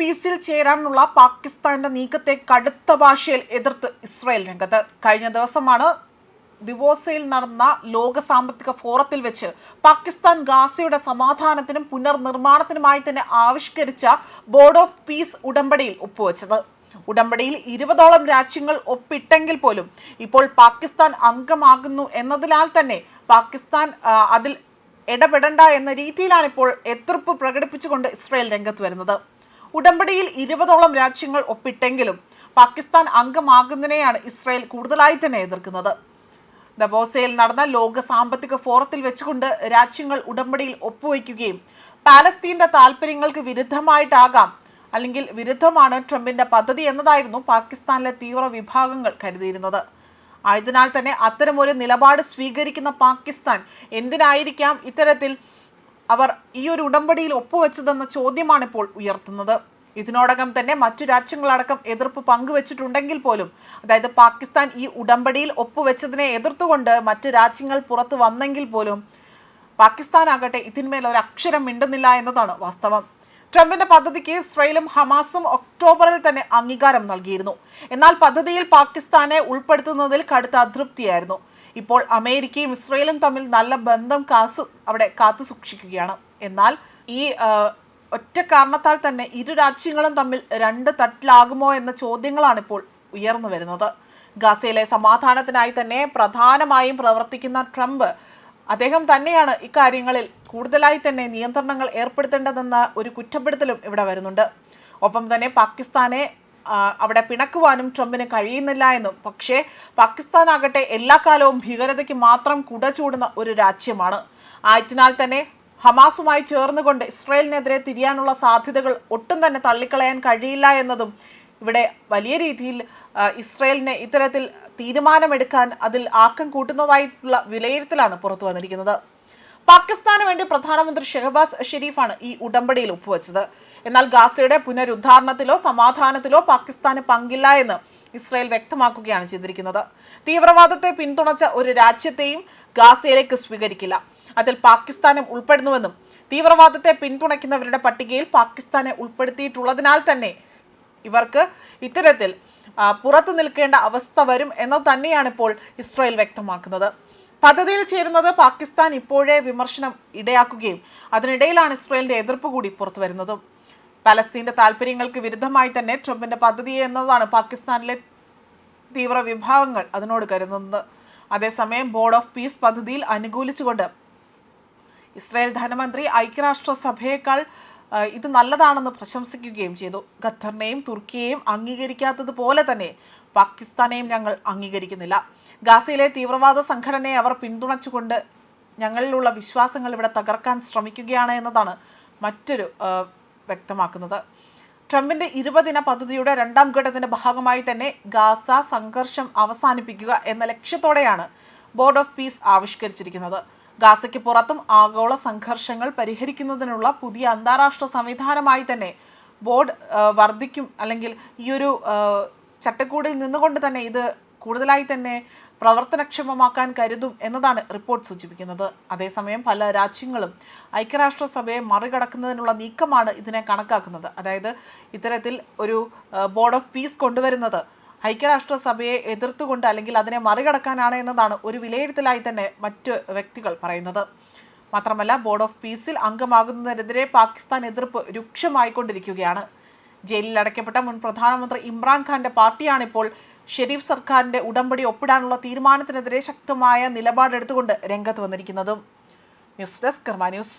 പീസിൽ ചേരാനുള്ള പാകിസ്ഥാന്റെ നീക്കത്തെ കടുത്ത ഭാഷയിൽ എതിർത്ത് ഇസ്രായേൽ രംഗത്ത്. കഴിഞ്ഞ ദിവസമാണ് ദിവോസയിൽ നടന്ന ലോക സാമ്പത്തിക ഫോറത്തിൽ വെച്ച് പാകിസ്ഥാൻ ഗാസയുടെ സമാധാനത്തിനും പുനർനിർമ്മാണത്തിനുമായി തന്നെ ആവിഷ്കരിച്ച ബോർഡ് ഓഫ് പീസ് ഉടമ്പടിയിൽ ഒപ്പുവെച്ചത്. ഉടമ്പടിയിൽ 20ഓളം രാജ്യങ്ങൾ ഒപ്പിട്ടെങ്കിൽ പോലും ഇപ്പോൾ പാകിസ്ഥാൻ അംഗമാകുന്നു എന്നതിനാൽ തന്നെ പാകിസ്ഥാൻ അതിൽ ഇടപെടേണ്ട എന്ന രീതിയിലാണ് ഇപ്പോൾ എതിർപ്പ് പ്രകടിപ്പിച്ചുകൊണ്ട് ഇസ്രായേൽ രംഗത്ത് വരുന്നത്. ഉടമ്പടിയിൽ 20ഓളം രാജ്യങ്ങൾ ഒപ്പിട്ടെങ്കിലും പാകിസ്ഥാൻ അംഗമാകുന്നതിനെയാണ് ഇസ്രായേൽ കൂടുതലായി തന്നെ എതിർക്കുന്നത്. ദവോസയിൽ നടന്ന ലോക സാമ്പത്തിക ഫോറത്തിൽ വെച്ചുകൊണ്ട് രാജ്യങ്ങൾ ഉടമ്പടിയിൽ ഒപ്പുവയ്ക്കുകയും പാലസ്തീന്റെ താല്പര്യങ്ങൾക്ക് വിരുദ്ധമായിട്ടാകാം അല്ലെങ്കിൽ വിരുദ്ധമാണ് ട്രംപിന്റെ പദ്ധതി എന്നതായിരുന്നു പാകിസ്ഥാനിലെ തീവ്ര വിഭാഗങ്ങൾ കരുതിയിരുന്നത്. ആയതിനാൽ തന്നെ അത്തരമൊരു നിലപാട് സ്വീകരിക്കുന്ന പാകിസ്ഥാൻ എന്തിനായിരിക്കാം ഇത്തരത്തിൽ അവർ ഈ ഒരു ഉടമ്പടിയിൽ ഒപ്പുവെച്ചതെന്ന ചോദ്യമാണ് ഇപ്പോൾ ഉയർത്തുന്നത്. ഇതിനോടകം തന്നെ മറ്റു രാജ്യങ്ങളടക്കം എതിർപ്പ് പങ്കുവച്ചിട്ടുണ്ടെങ്കിൽ പോലും, അതായത് പാകിസ്ഥാൻ ഈ ഉടമ്പടിയിൽ ഒപ്പുവെച്ചതിനെ എതിർത്തുകൊണ്ട് മറ്റ് രാജ്യങ്ങൾ പുറത്തു വന്നെങ്കിൽ പോലും പാകിസ്ഥാൻ ആകട്ടെ ഇതിന്മേൽ ഒരു അക്ഷരം മിണ്ടുന്നില്ല എന്നതാണ് വാസ്തവം. ട്രംപിന്റെ പദ്ധതിക്ക് ഇസ്രായേലും ഹമാസും ഒക്ടോബറിൽ തന്നെ അംഗീകാരം നൽകിയിരുന്നു. എന്നാൽ പദ്ധതിയിൽ പാകിസ്ഥാനെ ഉൾപ്പെടുത്തുന്നതിൽ കടുത്ത അതൃപ്തിയായിരുന്നു. ഇപ്പോൾ അമേരിക്കയും ഇസ്രായേലും തമ്മിൽ നല്ല ബന്ധം അവിടെ കാത്തു സൂക്ഷിക്കുകയാണ്. എന്നാൽ ഈ ഒറ്റ കാരണത്താൽ തന്നെ ഇരു രാജ്യങ്ങളും തമ്മിൽ രണ്ട് തട്ടിലാകുമോ എന്ന ചോദ്യങ്ങളാണ് ഇപ്പോൾ ഉയർന്നു വരുന്നത്. ഗാസയിലെ സമാധാനത്തിനായി തന്നെ പ്രധാനമായും പ്രവർത്തിക്കുന്ന ട്രംപ് അദ്ദേഹം തന്നെയാണ് ഇക്കാര്യങ്ങളിൽ കൂടുതലായി തന്നെ നിയന്ത്രണങ്ങൾ ഏർപ്പെടുത്തേണ്ടതെന്ന ഒരു കുറ്റപ്പെടുത്തലും ഇവിടെ വരുന്നുണ്ട്. ഒപ്പം തന്നെ പാകിസ്ഥാനെ അവിടെ പിണക്കുവാനും ട്രംപിന് കഴിയുന്നില്ല എന്നും. പക്ഷേ പാകിസ്ഥാൻ ആകട്ടെ എല്ലാ കാലവും ഭീകരതയ്ക്ക് മാത്രം കുട ചൂടുന്ന ഒരു രാജ്യമാണ്. ആയതിനാൽ തന്നെ ഹമാസുമായി ചേർന്നുകൊണ്ട് ഇസ്രായേലിനെതിരെ തിരിയാനുള്ള സാധ്യതകൾ ഒട്ടും തന്നെ തള്ളിക്കളയാൻ കഴിയില്ല എന്നതും ഇവിടെ വലിയ രീതിയിൽ ഇസ്രായേലിനെ ഇത്തരത്തിൽ തീരുമാനമെടുക്കാൻ അതിൽ ആക്കം കൂട്ടുന്നതായിട്ടുള്ള വിലയിരുത്തലാണ് പുറത്തു വന്നിരിക്കുന്നത്. പാകിസ്ഥാന് വേണ്ടി പ്രധാനമന്ത്രി ഷെഹബാസ് ഷെരീഫാണ് ഈ ഉടമ്പടിയിൽ ഒപ്പുവെച്ചത്. എന്നാൽ ഗാസയുടെ പുനരുദ്ധാരണത്തിലോ സമാധാനത്തിലോ പാകിസ്ഥാന് പങ്കില്ല എന്ന് ഇസ്രായേൽ വ്യക്തമാക്കുകയാണ് ചെയ്തിരിക്കുന്നത്. തീവ്രവാദത്തെ പിന്തുണച്ച ഒരു രാജ്യത്തെയും ഗാസയിലേക്ക് സ്വീകരിക്കില്ല, അതിൽ പാകിസ്ഥാനും ഉൾപ്പെടുന്നുവെന്നും തീവ്രവാദത്തെ പിന്തുണയ്ക്കുന്നവരുടെ പട്ടികയിൽ പാകിസ്ഥാനെ ഉൾപ്പെടുത്തിയിട്ടുള്ളതിനാൽ തന്നെ ഇവർക്ക് ഇത്തരത്തിൽ പുറത്തു നിൽക്കേണ്ട അവസ്ഥ വരും എന്ന് തന്നെയാണ് ഇപ്പോൾ ഇസ്രായേൽ വ്യക്തമാക്കുന്നത്. പദ്ധതിയിൽ ചേരുന്നത് പാകിസ്ഥാൻ ഇപ്പോഴേ വിമർശനം ഇടയാക്കുകയും അതിനിടയിലാണ് ഇസ്രായേലിന്റെ എതിർപ്പ് കൂടി പുറത്തു വരുന്നതും. പലസ്തീന്റെ താല്പര്യങ്ങൾക്ക് വിരുദ്ധമായി തന്നെ ട്രംപിന്റെ പദ്ധതി എന്നതാണ് പാകിസ്ഥാനിലെ തീവ്ര വിഭാഗങ്ങൾ അതിനോട് കരുതുന്നത്. അതേസമയം ബോർഡ് ഓഫ് പീസ് പദ്ധതിയിൽ അനുകൂലിച്ചുകൊണ്ട് ഇസ്രായേൽ ധനമന്ത്രി ഐക്യരാഷ്ട്രസഭയേക്കാൾ ഇത് നല്ലതാണെന്ന് പ്രശംസിക്കുകയും ചെയ്തു. ഖത്തറിനെയും തുർക്കിയെയും അംഗീകരിക്കാത്തതുപോലെ തന്നെ പാകിസ്ഥാനെയും ഞങ്ങൾ അംഗീകരിക്കുന്നില്ല. ഗാസയിലെ തീവ്രവാദ സംഘടനയെ അവർ പിന്തുണച്ചുകൊണ്ട് ഞങ്ങളിലുള്ള വിശ്വാസങ്ങൾ ഇവിടെ തകർക്കാൻ ശ്രമിക്കുകയാണ് എന്നതാണ് മറ്റൊരു വ്യക്തമാക്കുന്നത്. ട്രംപിന്റെ 20 പദ്ധതിയുടെ 2ാം ഘട്ടത്തിന്റെ ഭാഗമായി തന്നെ ഗാസ സംഘർഷം അവസാനിപ്പിക്കുക എന്ന ലക്ഷ്യത്തോടെയാണ് ബോർഡ് ഓഫ് പീസ് ആവിഷ്കരിച്ചിരിക്കുന്നത്. ഗാസയ്ക്ക് പുറത്തും ആഗോള സംഘർഷങ്ങൾ പരിഹരിക്കുന്നതിനുള്ള പുതിയ അന്താരാഷ്ട്ര സംവിധാനമായി തന്നെ ബോർഡ് വർദ്ധിക്കും, അല്ലെങ്കിൽ ഈ ഒരു ചട്ടക്കൂടിൽ നിന്നുകൊണ്ട് തന്നെ ഇത് കൂടുതലായി തന്നെ പ്രവർത്തനക്ഷമമാക്കാൻ കരുതും എന്നതാണ് റിപ്പോർട്ട് സൂചിപ്പിക്കുന്നത്. അതേസമയം പല രാജ്യങ്ങളും ഐക്യരാഷ്ട്രസഭയെ മറികടക്കുന്നതിനുള്ള നീക്കമാണ് ഇതിനെ കണക്കാക്കുന്നത്. അതായത് ഇത്തരത്തിൽ ഒരു ബോർഡ് ഓഫ് പീസ് കൊണ്ടുവരുന്നത് ഐക്യരാഷ്ട്രസഭയെ എതിർത്തുകൊണ്ട് അല്ലെങ്കിൽ അതിനെ മറികടക്കാനാണ് എന്നതാണ് ഒരു വിലയിരുത്തലായി തന്നെ മറ്റ് വ്യക്തികൾ പറയുന്നത്. മാത്രമല്ല ബോർഡ് ഓഫ് പീസിൽ അംഗമാകുന്നതിനെതിരെ പാകിസ്ഥാൻ എതിർപ്പ് രൂക്ഷമായിക്കൊണ്ടിരിക്കുകയാണ്. ജയിലിൽ അടയ്ക്കപ്പെട്ട മുൻ പ്രധാനമന്ത്രി ഇമ്രാൻഖാന്റെ പാർട്ടിയാണിപ്പോൾ ഷെരീഫ് സർക്കാരിന്റെ ഉടമ്പടി ഒപ്പിടാനുള്ള തീരുമാനത്തിനെതിരെ ശക്തമായ നിലപാടെടുത്തുകൊണ്ട് രംഗത്ത് വന്നിരിക്കുന്നതും. ന്യൂസ് ഡെസ്ക് കർമ്മ ന്യൂസ്.